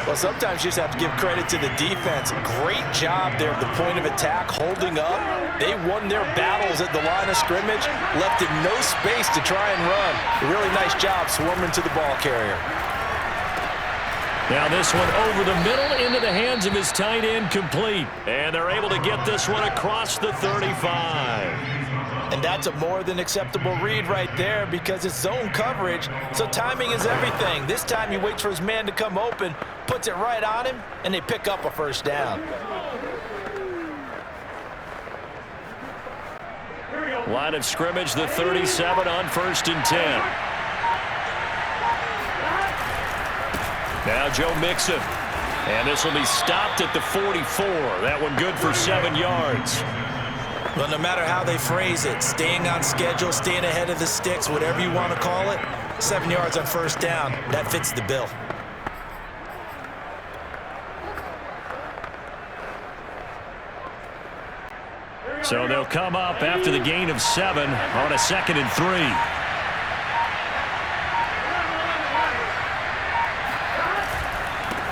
Well, sometimes you just have to give credit to the defense. Great job there at the point of attack, holding up. They won their battles at the line of scrimmage, left it no space to try and run. A really nice job swarming to the ball carrier. Now this one over the middle into the hands of his tight end, complete. And they're able to get this one across the 35. And that's a more than acceptable read right there because it's zone coverage, so timing is everything. This time he waits for his man to come open, puts it right on him, and they pick up a first down. Line of scrimmage, the 37 on 1st and 10. Now Joe Mixon. And this will be stopped at the 44. That one good for 7 yards. Well, no matter how they phrase it, staying on schedule, staying ahead of the sticks, whatever you want to call it, 7 yards on first down, that fits the bill. So they'll come up after the gain of 7 on a 2nd and 3.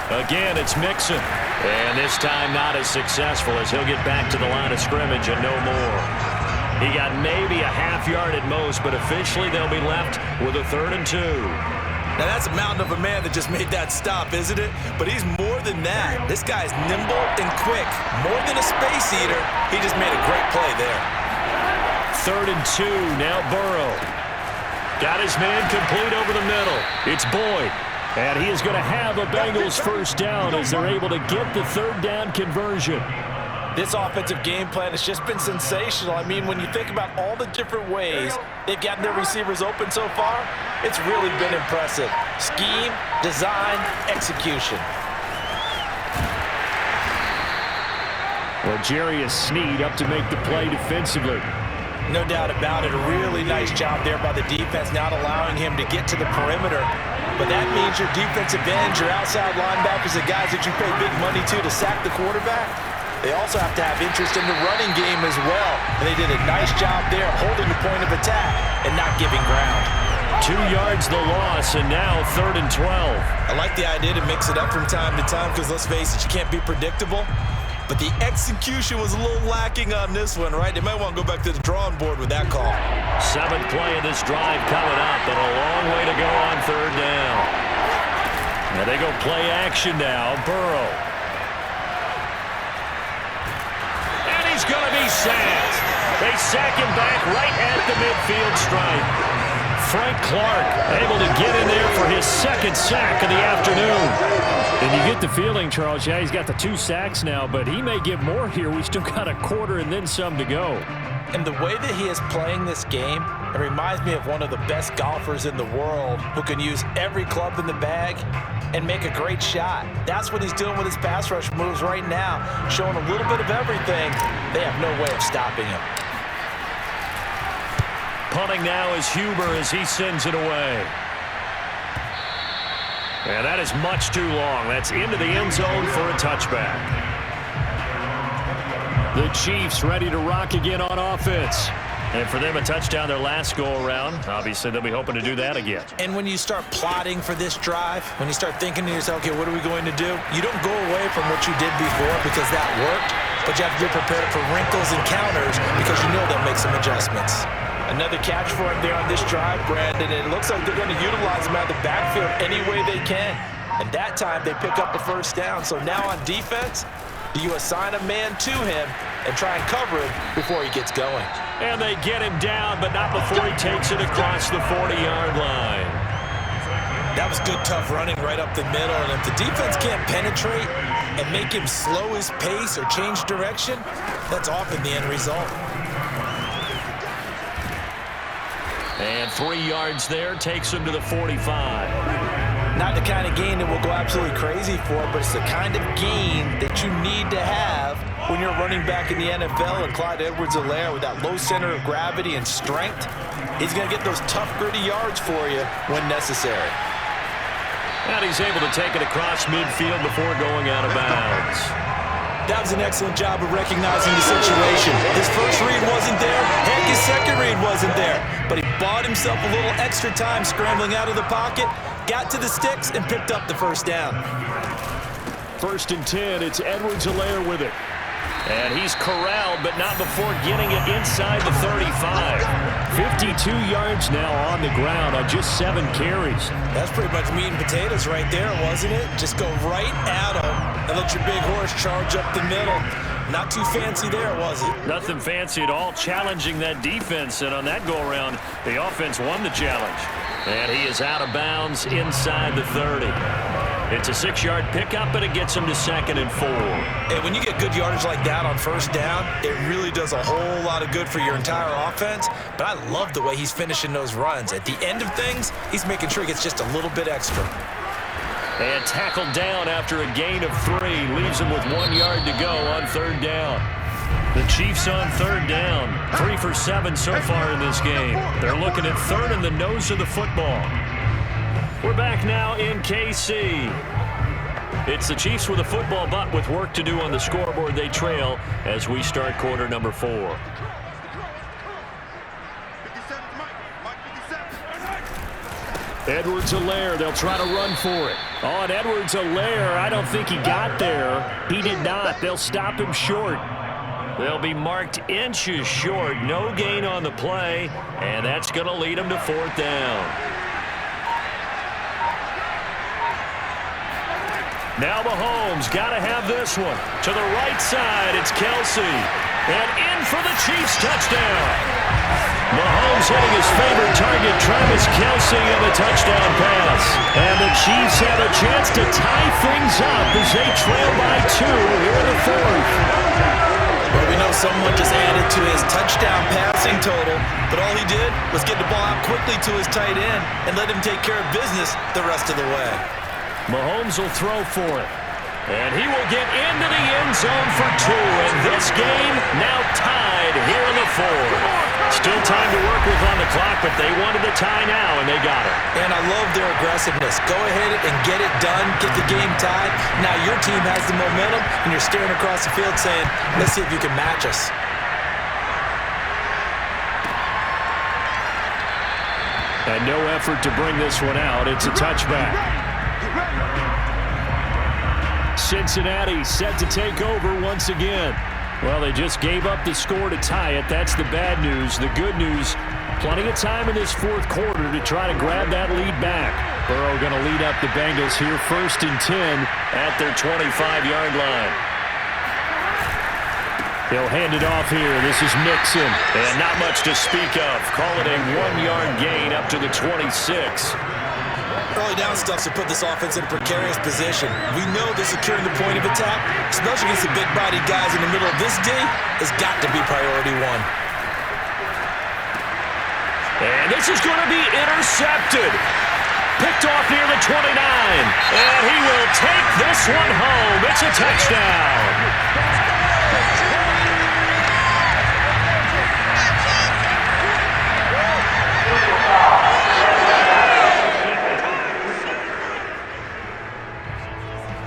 Again, it's Mixon. And this time not as successful as he'll get back to the line of scrimmage and no more. He got maybe a half yard at most, but officially they'll be left with a 3rd and 2. Now that's a mountain of a man that just made that stop, isn't it? But he's more than that. This guy's nimble and quick. More than a space eater. He just made a great play there. 3rd and 2, now Burrow. Got his man complete over the middle. It's Boyd. And he is going to have a Bengals first down as they're able to get the 3rd down conversion. This offensive game plan has just been sensational. I mean, when you think about all the different ways they've gotten their receivers open so far, it's really been impressive. Scheme, design, execution. Well, Jarius Sneed up to make the play defensively. No doubt about it. A really nice job there by the defense, not allowing him to get to the perimeter. But that means your defensive ends, your outside linebackers, the guys that you pay big money to sack the quarterback, they also have to have interest in the running game as well. And they did a nice job there holding the point of attack and not giving ground. 2 yards the loss, and now 3rd and 12. I like the idea to mix it up from time to time because, let's face it, you can't be predictable. But the execution was a little lacking on this one, right? They might want to go back to the drawing board with that call. 7th play of this drive coming up, and a long way to go on 3rd down. Now they go play action now. Burrow. And he's going to be sacked. They sack him back right at the midfield stripe. Frank Clark able to get in there for his 2nd sack of the afternoon. And you get the feeling, Charles, yeah, he's got the 2 sacks now, but he may get more here. We still got a quarter and then some to go. And the way that he is playing this game, it reminds me of one of the best golfers in the world who can use every club in the bag and make a great shot. That's what he's doing with his pass rush moves right now, showing a little bit of everything. They have no way of stopping him. Punting now is Huber as he sends it away. And that is much too long. That's into the end zone for a touchback. The Chiefs ready to rock again on offense. And for them, a touchdown their last go-around. Obviously, they'll be hoping to do that again. And when you start plotting for this drive, when you start thinking to yourself, okay, what are we going to do? You don't go away from what you did before because that worked, but you have to be prepared for wrinkles and counters because you know they'll make some adjustments. Another catch for him there on this drive, Brandon. It looks like they're going to utilize him out of the backfield any way they can. And that time, they pick up the 1st down. So now on defense, do you assign a man to him and try and cover him before he gets going? And they get him down, but not before he takes it across the 40-yard line. That was good, tough running right up the middle. And if the defense can't penetrate and make him slow his pace or change direction, that's often the end result. And 3 yards there takes him to the 45. Not the kind of gain that will go absolutely crazy for, but it's the kind of gain that you need to have when you're running back in the NFL. And Clyde Edwards-Helaire, with that low center of gravity and strength, he's going to get those tough, gritty yards for you when necessary. And he's able to take it across midfield before going out of bounds. That was an excellent job of recognizing the situation. His first read wasn't there. Heck, his second read wasn't there. But he bought himself a little extra time scrambling out of the pocket, got to the sticks, and picked up the 1st down. 1st and 10, it's Edwards-Helaire with it. And he's corralled, but not before getting it inside the 35. 52 yards now on the ground on just 7 carries. That's pretty much meat and potatoes right there, wasn't it? Just go right at him and let your big horse charge up the middle. Not too fancy there, was it? Nothing fancy at all, challenging that defense. And on that go-around, the offense won the challenge. And he is out of bounds inside the 30. It's a 6-yard pickup, and it gets him to 2nd and 4. And when you get good yardage like that on 1st down, it really does a whole lot of good for your entire offense. But I love the way he's finishing those runs. At the end of things, he's making sure he gets just a little bit extra. And tackled down after a gain of 3. Leaves him with 1 yard to go on 3rd down. The Chiefs on 3rd down. 3 for 7 so far in this game. They're looking at 3rd in the nose of the football. We're back now in KC. It's the Chiefs with a football, but with work to do on the scoreboard. They trail as we start quarter number 4. Edwards-Helaire, they'll try to run for it. On Edwards-Helaire, I don't think he got there. He did not. They'll stop him short. They'll be marked inches short. No gain on the play, and that's going to lead them to 4th down. Now Mahomes got to have this one. To the right side, it's Kelsey. And in for the Chiefs touchdown. Mahomes hitting his favorite target, Travis Kelsey, on the touchdown pass. And the Chiefs have a chance to tie things up as they trail by 2 here in the 4th. Well, we know someone just added to his touchdown passing total, but all he did was get the ball out quickly to his tight end and let him take care of business the rest of the way. Mahomes will throw for it. And he will get into the end zone for 2. And this game now tied here in the 4th. Still time to work with on the clock, but they wanted the tie now, and they got it. And I love their aggressiveness. Go ahead and get it done, get the game tied. Now your team has the momentum, and you're staring across the field saying, let's see if you can match us. And no effort to bring this one out. It's a touchback. Cincinnati set to take over once again. Well, they just gave up the score to tie it. That's the bad news. The good news, plenty of time in this fourth quarter to try to grab that lead back. Burrow going to lead up the Bengals here 1st and 10 at their 25-yard line. He'll hand it off here. This is Mixon. And not much to speak of. Call it a 1-yard gain up to the 26. Early down stuff to put this offense in a precarious position. We know that securing the point of attack, especially against the big-bodied guys in the middle of this D, has got to be priority one. And this is going to be intercepted. Picked off near the 29. And he will take this one home. It's a touchdown.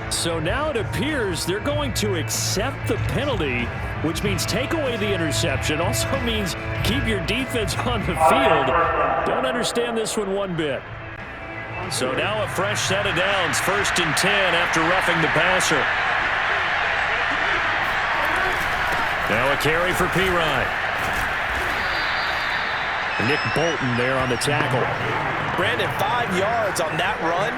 So now it appears they're going to accept the penalty, which means take away the interception. Also means keep your defense on the field. Don't understand this one bit. So now a fresh set of downs, 1st and 10 after roughing the passer. Now a carry for Pirine. Nick Bolton there on the tackle. Brandon, 5 yards on that run.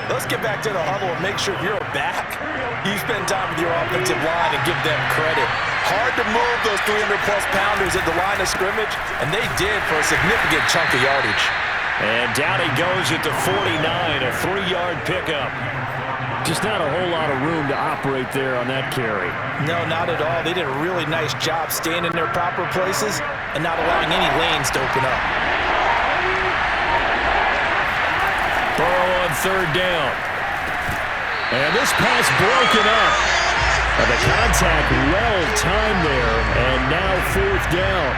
Let's get back to the huddle and make sure if you're a back, you spend time with your offensive line and give them credit. Hard to move those 300-plus pounders at the line of scrimmage, and they did for a significant chunk of yardage. And down he goes at the 49, a 3-yard pickup. Just not a whole lot of room to operate there on that carry. No, not at all. They did a really nice job staying in their proper places and not allowing any lanes to open up. Burrow on 3rd down. And this pass broken up. And the contact well timed there. And now 4th down.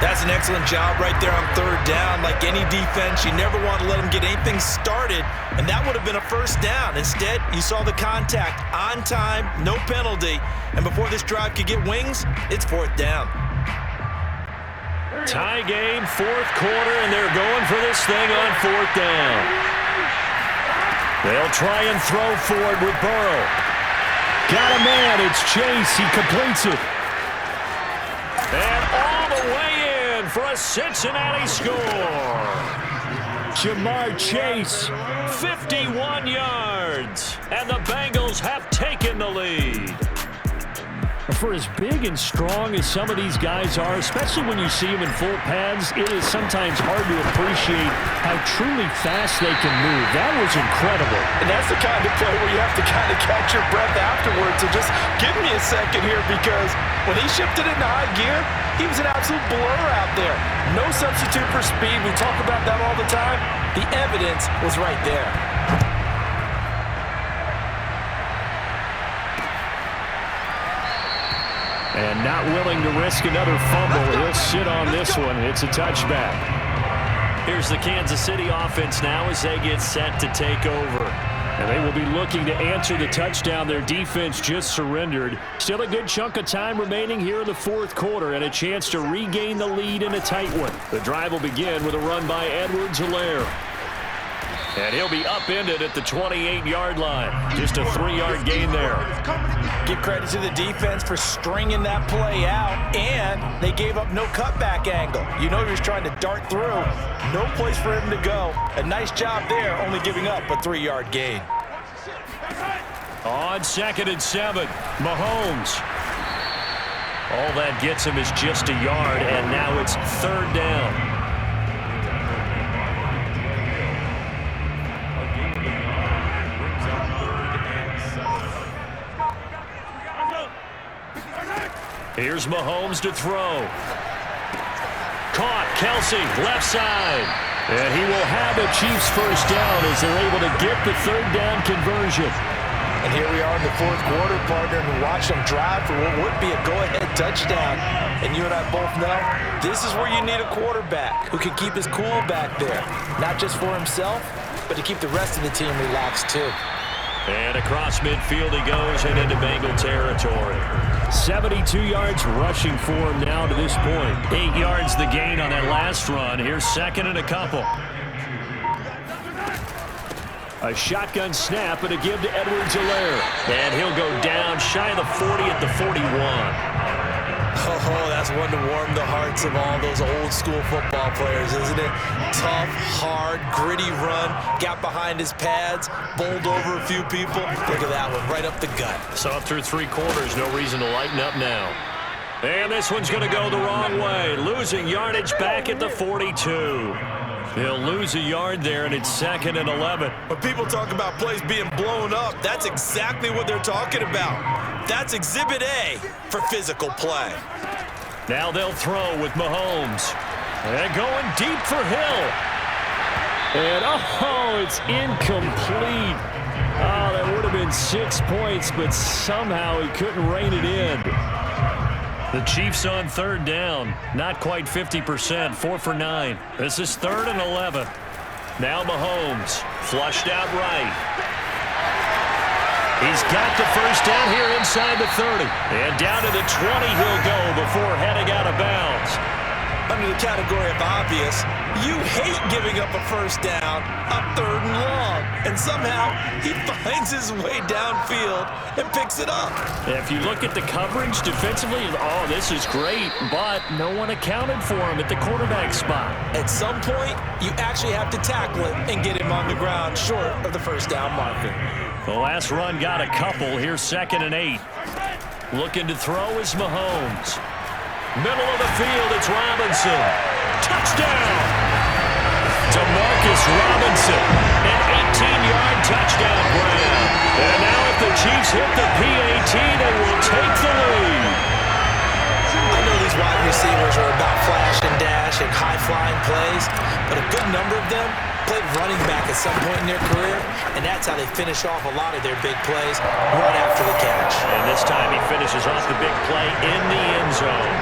That's an excellent job right there on 3rd down. Like any defense, you never want to let them get anything started. And that would have been a 1st down. Instead, you saw the contact on time, no penalty. And before this drive could get wings, it's 4th down. Tie game, 4th quarter, and they're going for this thing on 4th down. They'll try and throw for it with Burrow. Got a man, it's Chase, he completes it. And all the way in for a Cincinnati score. Jamar Chase, 51 yards, and the Bengals have taken the lead. For as big and strong as some of these guys are, especially when you see them in full pads, it is sometimes hard to appreciate how truly fast they can move. That was incredible. And that's the kind of play where you have to kind of catch your breath afterwards. So just give me a second here, because when he shifted into high gear, he was an absolute blur out there. No substitute for speed. We talk about that all the time. The evidence was right there. And not willing to risk another fumble. He'll sit on this one. It's a touchback. Here's the Kansas City offense now as they get set to take over. And they will be looking to answer the touchdown their defense just surrendered. Still a good chunk of time remaining here in the 4th quarter and a chance to regain the lead in a tight one. The drive will begin with a run by Edwards-Helaire. And he'll be upended at the 28-yard line. Just a 3-yard gain there. Give credit to the defense for stringing that play out, and they gave up no cutback angle. You know he was trying to dart through. No place for him to go. A nice job there, only giving up a 3-yard gain. On 2nd and 7, Mahomes. All that gets him is just a yard, and now it's 3rd down. Here's Mahomes to throw. Caught, Kelsey, left side. And he will have a Chiefs 1st down as they're able to get the 3rd down conversion. And here we are in the 4th quarter, partner, and we watch them drive for what would be a go-ahead touchdown. And you and I both know this is where you need a quarterback who can keep his cool back there. Not just for himself, but to keep the rest of the team relaxed too. And across midfield he goes and into Bengal territory. 72 yards rushing for him now to this point. 8 yards the gain on that last run. Here's second and a couple. A shotgun snap and a give to Edwards-Helaire. And he'll go down shy of the 40 at the 41. Oh, that's one to warm the hearts of all those old school football players, isn't it? Tough, hard, gritty run, got behind his pads, bowled over a few people. Look at that one, right up the gut. Saw through 3 quarters, no reason to lighten up now. And this one's going to go the wrong way, losing yardage back at the 42. He'll lose a yard there, and it's second and 11. When people talk about plays being blown up, that's exactly what they're talking about. That's Exhibit A for physical play. Now they'll throw with Mahomes. And going deep for Hill. And, oh, it's incomplete. Oh, that would have been 6 points, but somehow he couldn't rein it in. The Chiefs on third down. Not quite 50%, 4 for 9. This is third and 11. Now Mahomes, flushed out right. He's got the first down here inside the 30. And down to the 20 he'll go before heading out of bounds. Under the category of obvious, you hate giving up a first down on third and long. And somehow he finds his way downfield and picks it up. If you look at the coverage defensively, oh, this is great. But no one accounted for him at the quarterback spot. At some point, you actually have to tackle it and get him on the ground short of the first down marker. The last run got a couple. Here's second and 8. Looking to throw is Mahomes. Middle of the field, it's Robinson. Touchdown! DeMarcus Robinson, an 18-yard touchdown grab. And now if the Chiefs hit the PAT, they will take the lead. I know these wide receivers are about flash and dash and high-flying plays, but a good number of them played running back at some point in their career, and that's how they finish off a lot of their big plays right after the catch. And this time he finishes off the big play in the end zone.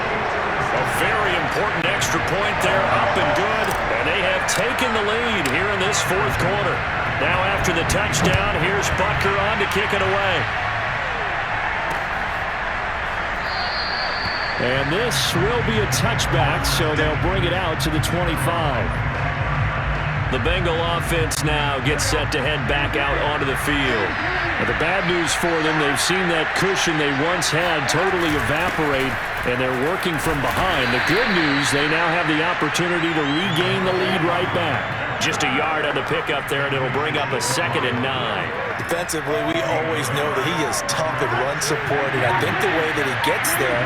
A very important extra point there, up and good, and they have taken the lead here in this fourth quarter. Now after the touchdown, here's Butker on to kick it away. And this will be a touchback, so they'll bring it out to the 25. The Bengal offense now gets set to head back out onto the field. Now, the bad news for them, they've seen that cushion they once had totally evaporate, and they're working from behind. The good news, they now have the opportunity to regain the lead right back. Just a yard on the pickup there, and it'll bring up a second and 9. Defensively, we always know that he is tough and run support, and I think the way that he gets there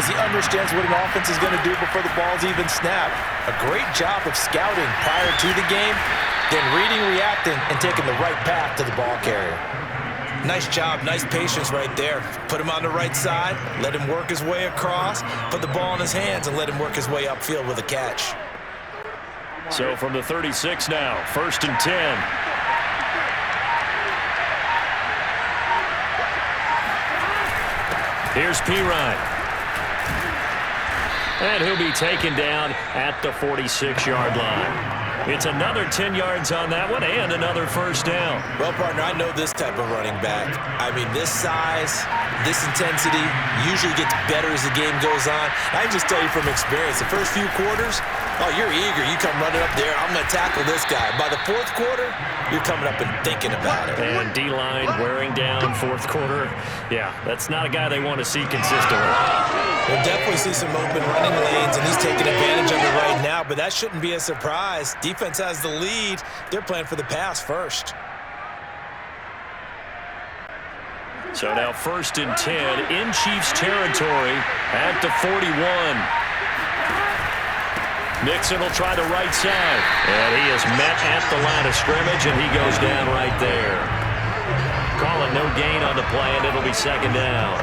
is he understands what an offense is going to do before the ball's even snapped. A great job of scouting prior to the game, then reading, reacting, and taking the right path to the ball carrier. Nice job, nice patience right there. Put him on the right side, let him work his way across, put the ball in his hands, and let him work his way upfield with a catch. So from the 36 now, first and 10. Here's Pirine. And he'll be taken down at the 46-yard line. It's another 10 yards on that one and another first down. Well, partner, I know this type of running back. I mean, this size, this intensity usually gets better as the game goes on. I can just tell you from experience, the first few quarters, oh, you're eager. You come running up there, I'm going to tackle this guy. By the fourth quarter, you're coming up and thinking about it. And D-line wearing down fourth quarter. Yeah, that's not a guy they want to see consistently. We'll definitely see some open running lanes, and he's taking advantage of it right now, but that shouldn't be a surprise. Defense has the lead. They're playing for the pass first. So now first and 10 in Chiefs territory at the 41. Mixon will try the right side. And he is met at the line of scrimmage, and he goes down right there. Call it no gain on the play, and it'll be second down.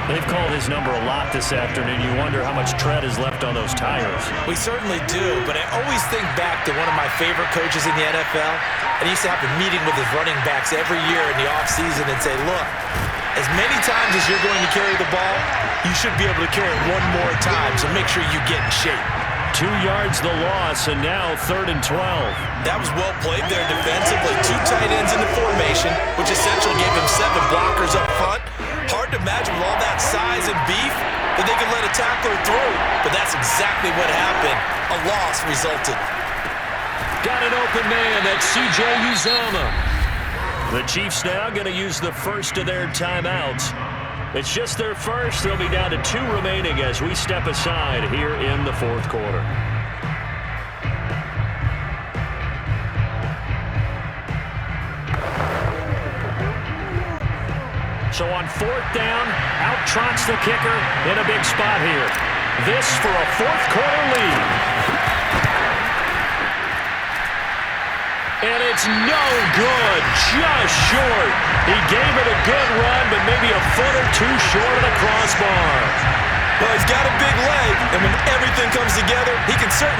They've called his number a lot this afternoon. You wonder how much tread is left on those tires. We certainly do, but I always think back to one of my favorite coaches in the NFL, and he used to have a meeting with his running backs every year in the offseason and say, look, as many times as you're going to carry the ball, you should be able to carry it one more time, so make sure you get in shape. 2 yards the loss, and now third and 12. That was well played there defensively. 2 tight ends in the formation, which essentially gave him 7 blockers up front. Hard to imagine with all that size and beef that they could let a tackler through, but that's exactly what happened. A loss resulted. Got an open man. That's C.J. Uzomah. The Chiefs now going to use the first of their timeouts. It's just their first. They'll be down to 2 remaining as we step aside here in the fourth quarter. So on 4th down, out trots the kicker in a big spot here. This for a fourth quarter lead. And it's no good, just short. He gave it a good run, but maybe a foot or 2 short of the crossbar. Well, he's got a big leg, and when everything comes together, he can certainly